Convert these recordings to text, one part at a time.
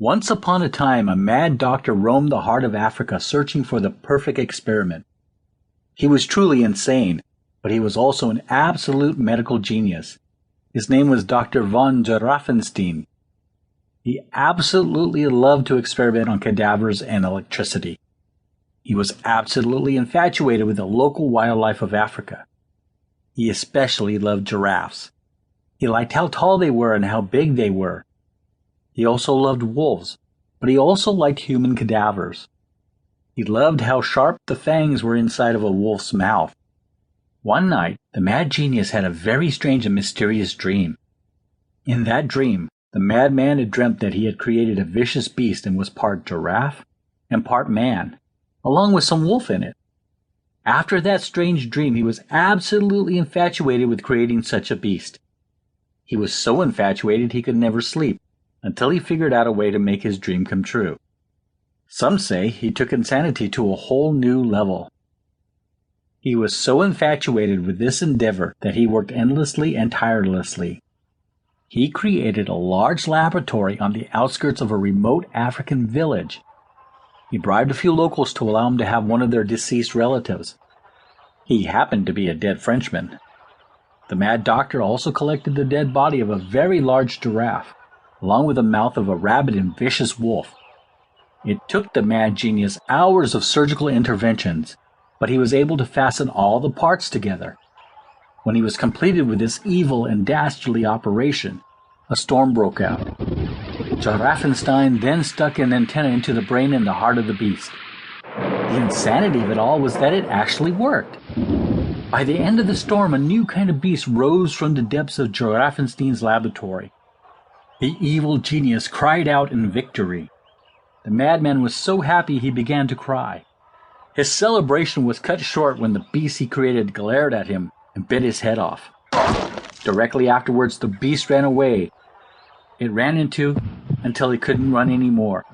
Once upon a time, a mad doctor roamed the heart of Africa searching for the perfect experiment. He was truly insane, but he was also an absolute medical genius. His name was Dr. von Giraffenstein. He absolutely loved to experiment on cadavers and electricity. He was absolutely infatuated with the local wildlife of Africa. He especially loved giraffes. He liked how tall they were and how big they were. He also loved wolves, but he also liked human cadavers. He loved how sharp the fangs were inside of a wolf's mouth. One night, the mad genius had a very strange and mysterious dream. In that dream, the madman had dreamt that he had created a vicious beast and was part giraffe and part man, along with some wolf in it. After that strange dream, he was absolutely infatuated with creating such a beast. He was so infatuated he could never sleep, until he figured out a way to make his dream come true. Some say he took insanity to a whole new level. He was so infatuated with this endeavor that he worked endlessly and tirelessly. He created a large laboratory on the outskirts of a remote African village. He bribed a few locals to allow him to have one of their deceased relatives. He happened to be a dead Frenchman. The mad doctor also collected the dead body of a very large giraffe, along with the mouth of a rabid and vicious wolf. It took the mad genius hours of surgical interventions, but he was able to fasten all the parts together. When he was completed with this evil and dastardly operation, a storm broke out. Giraffenstein then stuck an antenna into the brain and the heart of the beast. The insanity of it all was that it actually worked. By the end of the storm, a new kind of beast rose from the depths of Giraffenstein's laboratory. The evil genius cried out in victory. The madman was so happy he began to cry. His celebration was cut short when the beast he created glared at him and bit his head off. Directly afterwards, the beast ran away. It ran until it couldn't run anymore.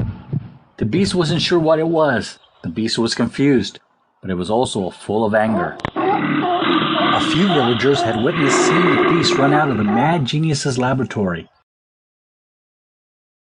The beast wasn't sure what it was. The beast was confused, but it was also full of anger. A few villagers had witnessed seeing the beast run out of the mad genius's laboratory.